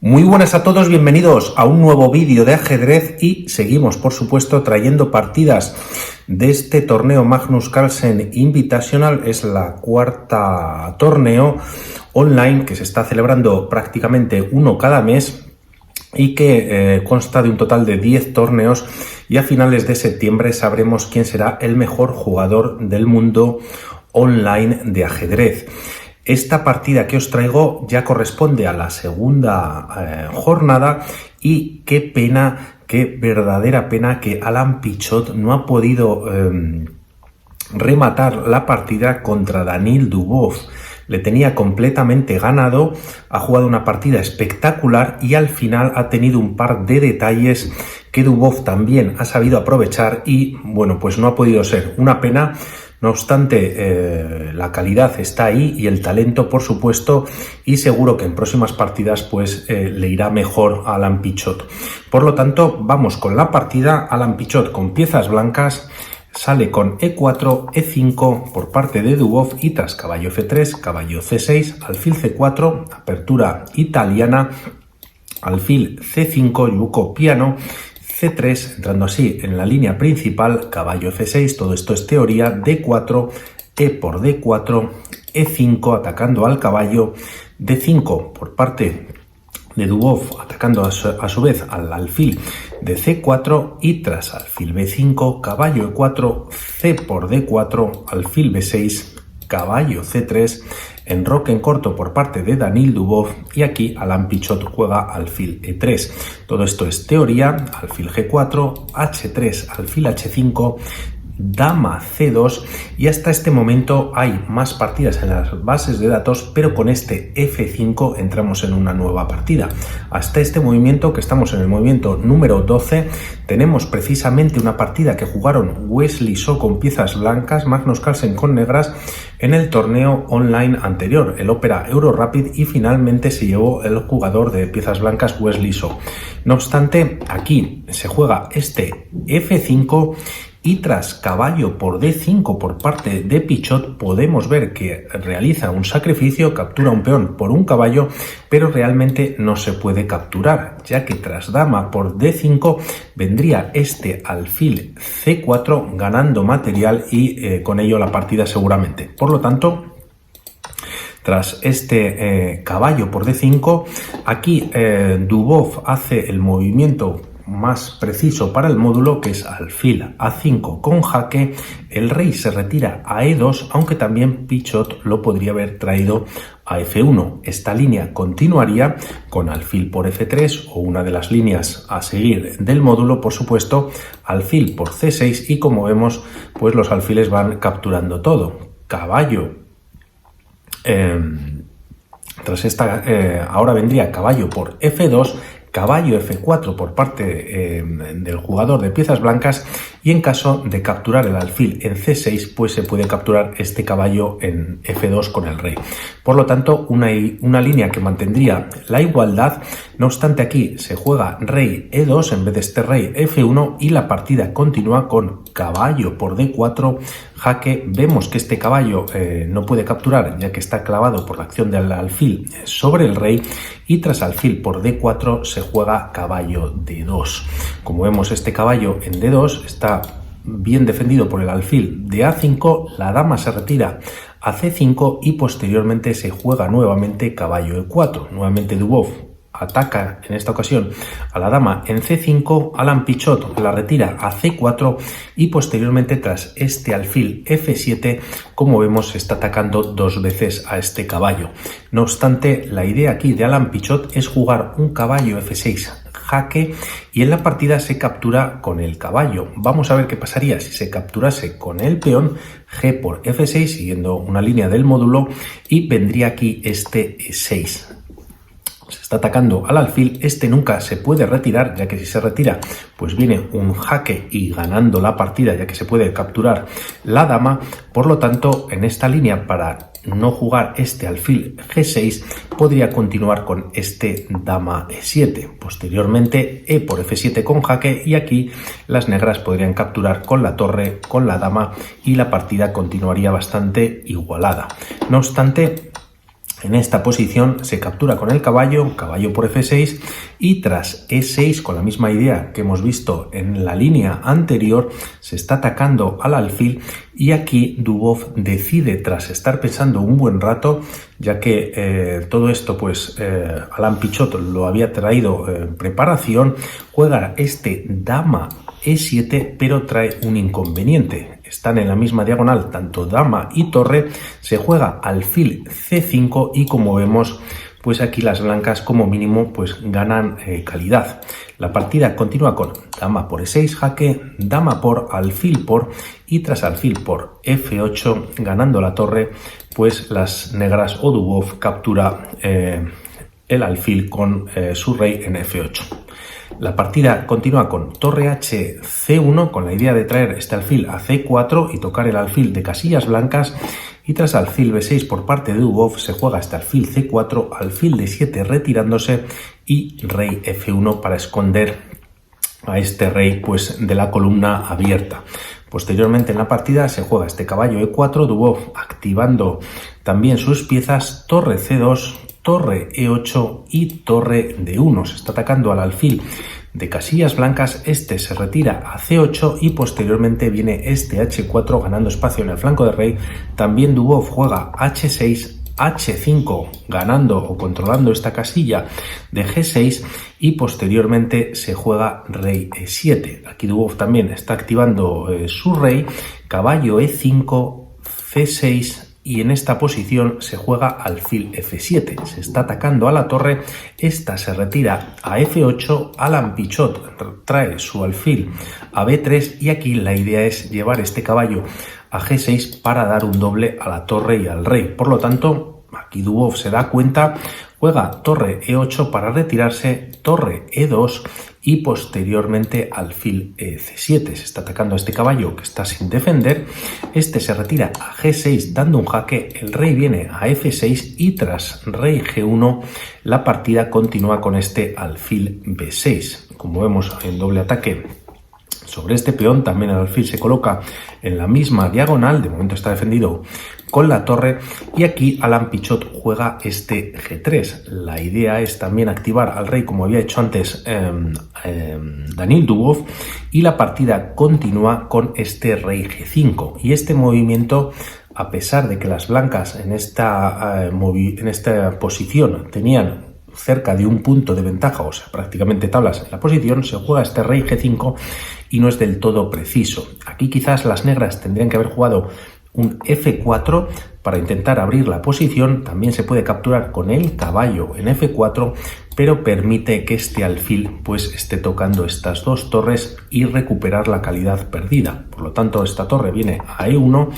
Muy buenas a todos, bienvenidos a un nuevo vídeo de ajedrez y seguimos, por supuesto, trayendo partidas de este torneo Magnus Carlsen Invitational. Es la cuarta torneo online que se está celebrando prácticamente uno cada mes y que consta de un total de 10 torneos, y a finales de septiembre sabremos quién será el mejor jugador del mundo online de ajedrez. Esta partida que os traigo ya corresponde a la segunda jornada, y qué pena, qué verdadera pena que Alan Pichot no ha podido rematar la partida contra Daniil Dubov. Le tenía completamente ganado, ha jugado una partida espectacular y al final ha tenido un par de detalles que Dubov también ha sabido aprovechar y bueno, pues no ha podido ser. Una pena. No obstante, la calidad está ahí y el talento, por supuesto, y seguro que en próximas partidas pues le irá mejor a Alan Pichot. Por lo tanto, vamos con la partida. Alan Pichot con piezas blancas sale con E4, E5 por parte de Dubov, y tras caballo F3, caballo C6, alfil C4, apertura italiana, alfil C5, yugo piano, C3, entrando así en la línea principal, caballo F6, todo esto es teoría, D4, E por D4, E5 atacando al caballo, D5 por parte de Dubov atacando a su vez al alfil de C4, y tras alfil B5, caballo E4, C por D4, alfil B6, caballo C3, enroque en corto por parte de Daniil Dubov, y aquí Alan Pichot juega alfil E3. Todo esto es teoría, alfil G4, H3, alfil H5, dama C2, y hasta este momento hay más partidas en las bases de datos, pero con este F5 entramos en una nueva partida. Hasta este movimiento, que estamos en el movimiento número 12, tenemos precisamente una partida que jugaron Wesley So con piezas blancas, Magnus Carlsen con negras, en el torneo online anterior, el Opera Euro Rapid, y finalmente se llevó el jugador de piezas blancas Wesley So. No obstante, aquí se juega este F5, y tras caballo por D5 por parte de Pichot podemos ver que realiza un sacrificio, captura un peón por un caballo, pero realmente no se puede capturar, ya que tras dama por D5 vendría este alfil C4 ganando material y con ello la partida seguramente. Por lo tanto, tras este caballo por D5, aquí Dubov hace el movimiento más preciso para el módulo, que es alfil A5 con jaque. El rey se retira a E2, aunque también Pichot lo podría haber traído a F1. Esta línea continuaría con alfil por F3, o una de las líneas a seguir del módulo, por supuesto, alfil por C6, y como vemos, pues los alfiles van capturando todo. Caballo. Tras esta, ahora vendría caballo por F2, caballo F4 por parte del jugador de piezas blancas, y en caso de capturar el alfil en C6, pues se puede capturar este caballo en F2 con el rey. Por lo tanto, una línea que mantendría la igualdad. No obstante, aquí se juega rey E2 en vez de este rey F1, y la partida continúa con caballo por D4, jaque. Vemos que este caballo no puede capturar, ya que está clavado por la acción del alfil sobre el rey, y tras alfil por D4 se juega caballo D2. Como vemos, este caballo en D2 está bien defendido por el alfil de A5, la dama se retira a C5 y posteriormente se juega nuevamente caballo E4. Nuevamente Dubov ataca en esta ocasión a la dama en C5, Alan Pichot la retira a C4 y posteriormente, tras este alfil F7, como vemos, se está atacando dos veces a este caballo. No obstante, la idea aquí de Alan Pichot es jugar un caballo F6 jaque, y en la partida se captura con el caballo. Vamos a ver qué pasaría si se capturase con el peón, G por F6 siguiendo una línea del módulo, y vendría aquí este E6. Se está atacando al alfil, este nunca se puede retirar, ya que si se retira pues viene un jaque y ganando la partida, ya que se puede capturar la dama. Por lo tanto, en esta línea, para no jugar este alfil G6, podría continuar con este dama E7. Posteriormente E por F7 con jaque, y aquí las negras podrían capturar con la torre, con la dama, y la partida continuaría bastante igualada. No obstante, En esta posición se captura con el caballo, caballo por f6 y tras e6 con la misma idea que hemos visto en la línea anterior se está atacando al alfil y aquí Dubov decide, tras estar pensando un buen rato, ya que todo esto pues Alain Pichot lo había traído en preparación, juega este dama e7 pero trae un inconveniente. Están en la misma diagonal tanto dama y torre, se juega alfil c5 y como vemos pues aquí las blancas como mínimo pues ganan calidad. La partida continúa con dama por e6 jaque, dama por alfil por y tras alfil por f8 ganando la torre pues las negras o Dubov captura el alfil con su rey en f8. La partida continúa con torre h c1 con la idea de traer este alfil a c4 y tocar el alfil de casillas blancas y tras alfil b6 por parte de Dubov se juega este alfil c4, alfil d7 retirándose y rey f1 para esconder a este rey pues de la columna abierta. Posteriormente en la partida se juega este caballo e4, Dubov activando también sus piezas, torre c2, torre e8 y torre d1. Se está atacando al alfil de casillas blancas, este se retira a c8 y posteriormente viene este h4 ganando espacio en el flanco de rey. También Dubov juega h6, h5 ganando o controlando esta casilla de g6 y posteriormente se juega rey e7. Aquí Dubov también está activando su rey, caballo e5, c6 y en esta posición se juega alfil f7. Se está atacando a la torre, esta se retira a f8, Alain Pichot trae su alfil a b3 y aquí la idea es llevar este caballo a g6 para dar un doble a la torre y al rey. Por lo tanto, aquí Dubov se da cuenta, juega torre e8 para retirarse, torre e2 y posteriormente alfil c7. Se está atacando a este caballo que está sin defender, este se retira a g6 dando un jaque, el rey viene a f6 y tras rey g1 la partida continúa con este alfil b6. Como vemos en doble ataque sobre este peón, también el alfil se coloca en la misma diagonal, de momento está defendido con la torre y aquí Alain Pichot juega este g3. La idea es también activar al rey como había hecho antes Daniil Dubov y la partida continúa con este rey g5 y este movimiento, a pesar de que las blancas en esta posición tenían cerca de un punto de ventaja, o sea, prácticamente tablas en la posición, se juega este rey g5 y no es del todo preciso. Aquí quizás las negras tendrían que haber jugado un f4 para intentar abrir la posición, también se puede capturar con el caballo en f4, pero permite que este alfil pues esté tocando estas dos torres y recuperar la calidad perdida. Por lo tanto, esta torre viene a e1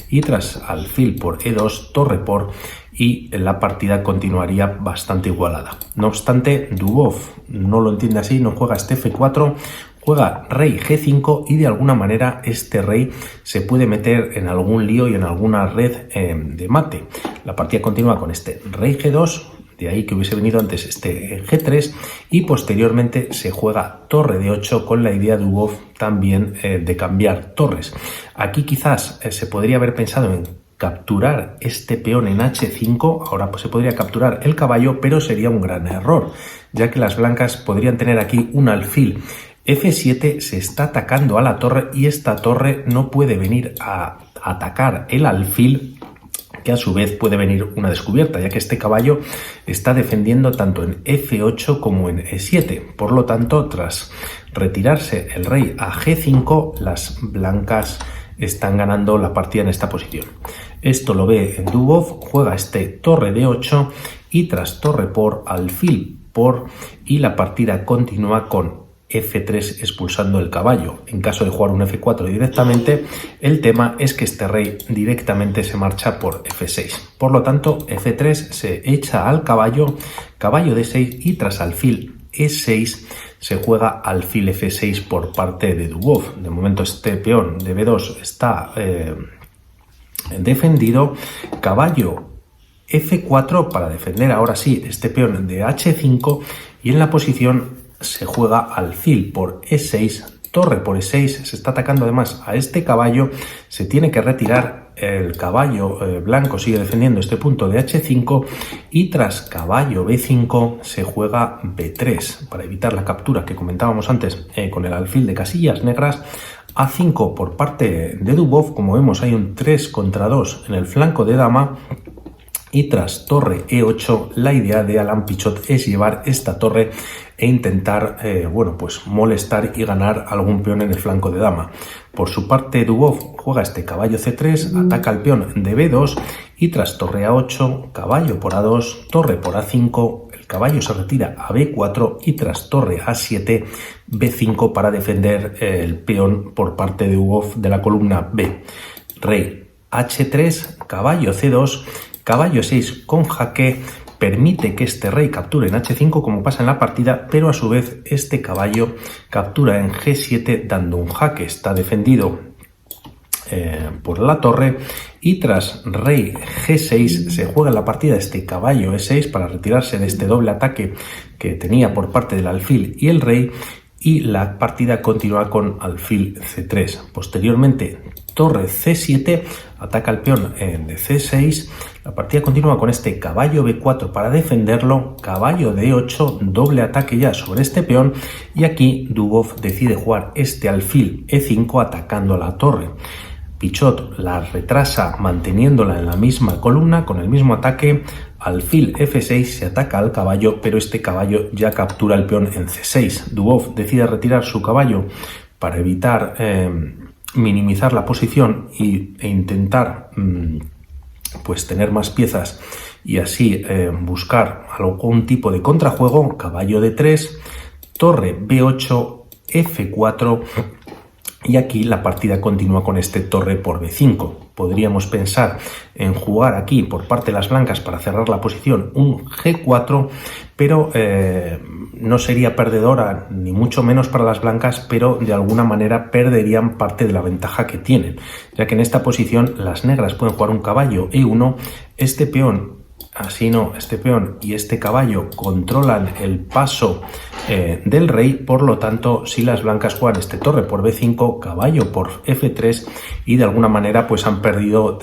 y tras alfil por e2, torre por y la partida continuaría bastante igualada. No obstante, Dubov no lo entiende así, no juega este f4, juega rey g5 y de alguna manera este rey se puede meter en algún lío y en alguna red de mate. La partida continúa con este rey g2, de ahí que hubiese venido antes este g3 y posteriormente se juega torre de 8 con la idea de Dubov también de cambiar torres. Aquí quizás se podría haber pensado en capturar este peón en h5, ahora pues se podría capturar el caballo, pero sería un gran error, ya que las blancas podrían tener aquí un alfil f7, se está atacando a la torre y esta torre no puede venir a atacar el alfil, que a su vez puede venir una descubierta, ya que este caballo está defendiendo tanto en f8 como en e7. Por lo tanto, tras retirarse el rey a g5, las blancas están ganando la partida en esta posición. Esto lo ve en Dubov, juega este torre de 8 y tras torre por, alfil por y la partida continúa con f3 expulsando el caballo. En caso de jugar un f4 directamente, el tema es que este rey directamente se marcha por f6. Por lo tanto, f3 se echa al caballo, caballo d6 y tras alfil e6 se juega alfil f6 por parte de Dubov. De momento este peón de b2 está defendido, caballo f4 para defender ahora sí este peón de h5 y en la posición se juega alfil por e6, torre por e6, se está atacando además a este caballo, se tiene que retirar el caballo blanco sigue defendiendo este punto de H5 y tras caballo B5 se juega B3 para evitar la captura que comentábamos antes con el alfil de casillas negras. A5 por parte de Dubov, como vemos hay un 3 contra 2 en el flanco de dama. Y tras torre E8, la idea de Alain Pichot es llevar esta torre e intentar, pues molestar y ganar algún peón en el flanco de dama. Por su parte, Dubov juega este caballo C3, ataca al peón de B2 y tras torre A8, caballo por A2, torre por A5, el caballo se retira a B4 y tras torre A7, B5 para defender el peón por parte de Dubov de la columna B. Rey H3, caballo C2, caballo 6 con jaque, permite que este rey capture en H5 como pasa en la partida, pero a su vez este caballo captura en G7 dando un jaque. Está defendido por la torre y tras rey G6 se juega en la partida este caballo E6 para retirarse de este doble ataque que tenía por parte del alfil y el rey, y la partida continúa con alfil C3. Posteriormente, torre C7, ataca al peón de C6. La partida continúa con este caballo B4 para defenderlo, caballo D8, doble ataque ya sobre este peón, y aquí Dubov decide jugar este alfil E5 atacando a la torre. Pichot la retrasa manteniéndola en la misma columna con el mismo ataque. Alfil F6 se ataca al caballo, pero este caballo ya captura el peón en C6. Dubov decide retirar su caballo para evitar minimizar la posición e intentar pues tener más piezas y así buscar algún tipo de contrajuego. Caballo D3, torre B8, F4 y aquí la partida continúa con este torre por B5. Podríamos pensar en jugar aquí por parte de las blancas para cerrar la posición un G4, pero no sería perdedora ni mucho menos para las blancas, pero de alguna manera perderían parte de la ventaja que tienen, ya que en esta posición las negras pueden jugar un caballo E1, este peón, así no, este peón y este caballo controlan el paso del rey, por lo tanto si las blancas juegan este torre por B5, caballo por F3 y de alguna manera pues han perdido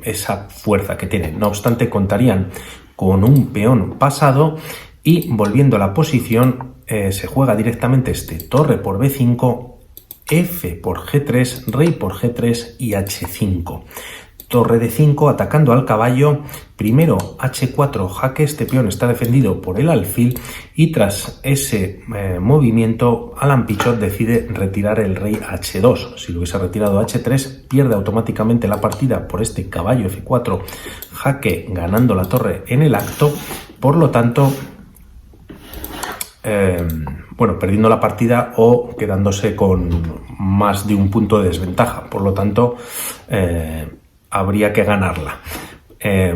esa fuerza que tienen. No obstante, contarían con un peón pasado y volviendo a la posición se juega directamente este torre por B5, F por G3, rey por G3 y H5. Torre D5 atacando al caballo, primero H4 jaque, este peón está defendido por el alfil y tras ese movimiento Alain Pichot decide retirar el rey H2. Si lo hubiese retirado H3 pierde automáticamente la partida por este caballo F4 jaque ganando la torre en el acto, por lo tanto perdiendo la partida o quedándose con más de un punto de desventaja, por lo tanto habría que ganarla.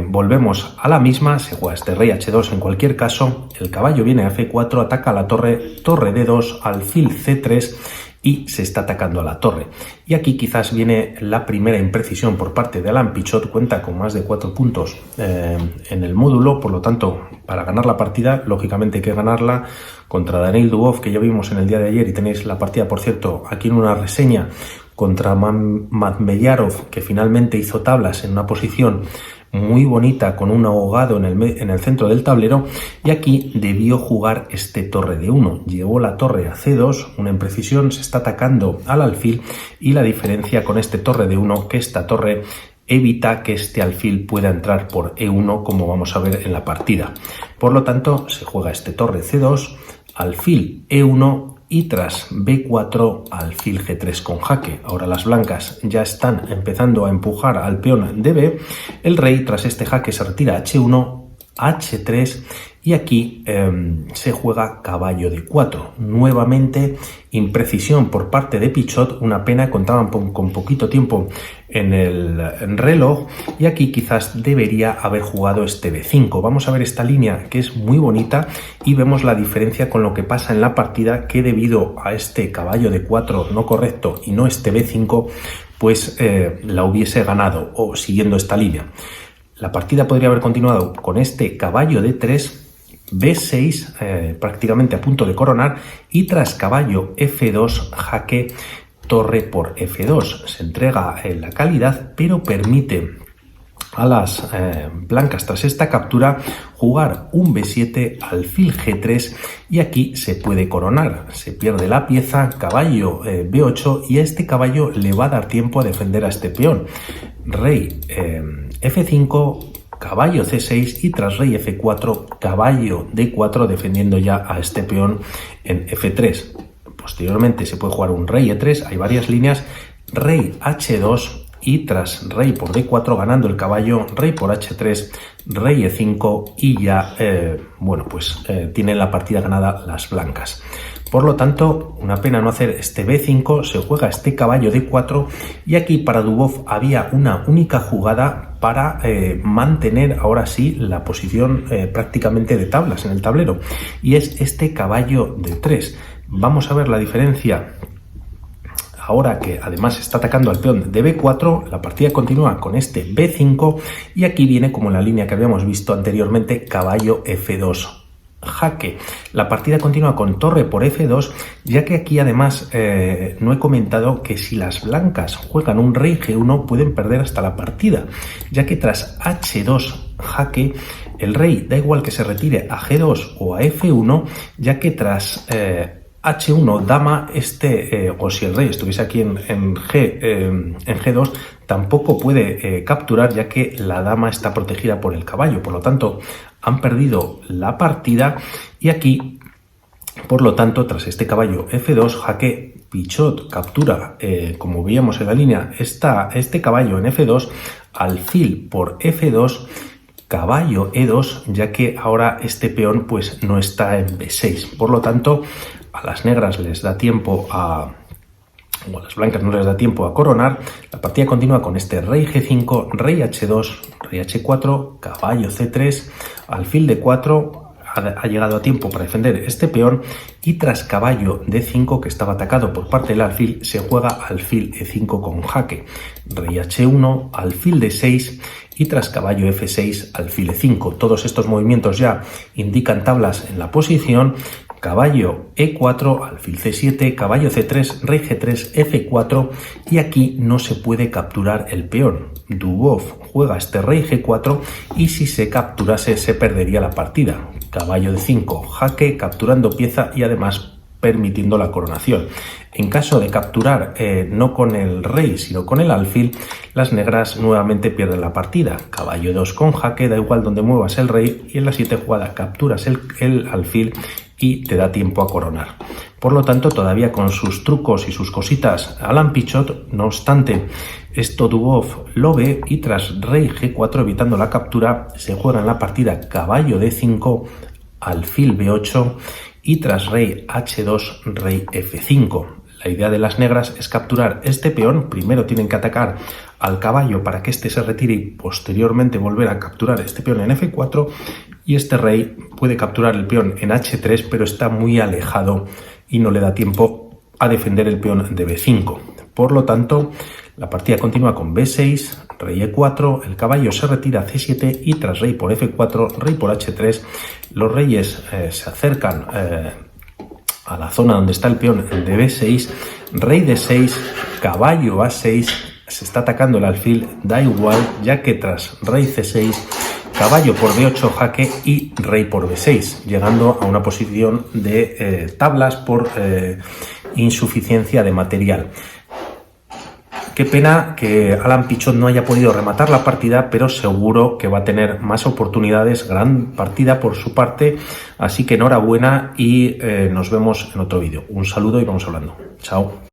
Volvemos a la misma, se juega este rey H2 en cualquier caso, el caballo viene a F4, ataca a la torre, torre D2, alfil C3 y se está atacando a la torre. Y aquí quizás viene la primera imprecisión por parte de Alain Pichot, cuenta con más de 4 puntos en el módulo, por lo tanto para ganar la partida lógicamente hay que ganarla contra Daniil Dubov, que ya vimos en el día de ayer y tenéis la partida por cierto aquí en una reseña, contra Madmeyarov, que finalmente hizo tablas en una posición muy bonita con un ahogado en el centro del tablero, y aquí debió jugar este torre de 1. Llevó la torre a C2, una imprecisión, se está atacando al alfil y la diferencia con este torre de 1 que esta torre evita que este alfil pueda entrar por E1 como vamos a ver en la partida. Por lo tanto se juega este torre C2, alfil E1 y tras B4 alfil G3 con jaque. Ahora las blancas ya están empezando a empujar al peón de B, el rey tras este jaque se retira a H1, H3 y aquí se juega caballo D4. Nuevamente imprecisión por parte de Pichot, una pena, contaban con poquito tiempo en el reloj y aquí quizás debería haber jugado este B5. Vamos a ver esta línea que es muy bonita y vemos la diferencia con lo que pasa en la partida, que debido a este caballo D4 no correcto y no este B5 pues la hubiese ganado o siguiendo esta línea. La partida podría haber continuado con este caballo D3, B6 prácticamente a punto de coronar y tras caballo F2 jaque torre por F2. Se entrega la calidad, pero permite a las blancas tras esta captura jugar un B7, alfil G3 y aquí se puede coronar. Se pierde la pieza, caballo B8 y a este caballo le va a dar tiempo a defender a este peón. Rey F5, caballo C6 y tras rey F4, caballo D4 defendiendo ya a este peón en F3. Posteriormente se puede jugar un rey E3, hay varias líneas, rey H2 y tras rey por D4 ganando el caballo, rey por H3, rey E5 y ya, tienen la partida ganada las blancas. Por lo tanto, una pena no hacer este B5, se juega este caballo D4 y aquí para Dubov había una única jugada para mantener ahora sí la posición prácticamente de tablas en el tablero y es este caballo D3. Vamos a ver la diferencia. Ahora que además está atacando al peón de B4, la partida continúa con este B5 y aquí viene como en la línea que habíamos visto anteriormente, caballo F2. Jaque. La partida continúa con torre por F2, ya que aquí además no he comentado que si las blancas juegan un rey G1 pueden perder hasta la partida, ya que tras H2 jaque, el rey da igual que se retire a G2 o a F1, ya que tras H1 dama o si el rey estuviese aquí en G2 tampoco puede capturar, ya que la dama está protegida por el caballo, por lo tanto han perdido la partida y aquí por lo tanto tras este caballo F2 jaque Pichot captura, como veíamos en la línea, este caballo en F2, alfil por F2, caballo E2, ya que ahora este peón pues no está en B6, por lo tanto a las negras les da tiempo a las blancas no les da tiempo a coronar. La partida continúa con este rey G5, rey H2, rey H4, caballo C3, alfil D4, ha llegado a tiempo para defender este peón y tras caballo D5 que estaba atacado por parte del alfil se juega alfil E5 con jaque, rey H1, alfil D6 y tras caballo F6 alfil E5. Todos estos movimientos ya indican tablas en la posición. Caballo E4, alfil C7, caballo C3, rey G3, F4 y aquí no se puede capturar el peón. Dubov juega este rey G4 y si se capturase se perdería la partida. Caballo D5, jaque, capturando pieza y además permitiendo la coronación. En caso de capturar no con el rey sino con el alfil, las negras nuevamente pierden la partida. Caballo 2 con jaque, da igual donde muevas el rey y en la siguiente jugada capturas el alfil y te da tiempo a coronar. Por lo tanto, todavía con sus trucos y sus cositas Alan Pichot, no obstante, esto Dubov lo ve y tras rey G4 evitando la captura se juega en la partida caballo D5, alfil B8 y tras rey H2, rey F5. La idea de las negras es capturar este peón, primero tienen que atacar al caballo para que éste se retire y posteriormente volver a capturar este peón en F4 y este rey puede capturar el peón en H3 pero está muy alejado y no le da tiempo a defender el peón de B5. Por lo tanto, la partida continúa con B6, rey E4, el caballo se retira a C7 y tras rey por F4, rey por H3, los reyes se acercan a la zona donde está el peón de B6, rey D6, caballo A6, se está atacando el alfil, da igual, ya que tras rey C6, caballo por B8 jaque y rey por B6, llegando a una posición de tablas por insuficiencia de material. Qué pena que Alan Pichot no haya podido rematar la partida, pero seguro que va a tener más oportunidades. Gran partida por su parte, así que enhorabuena y nos vemos en otro vídeo. Un saludo y vamos hablando. Chao.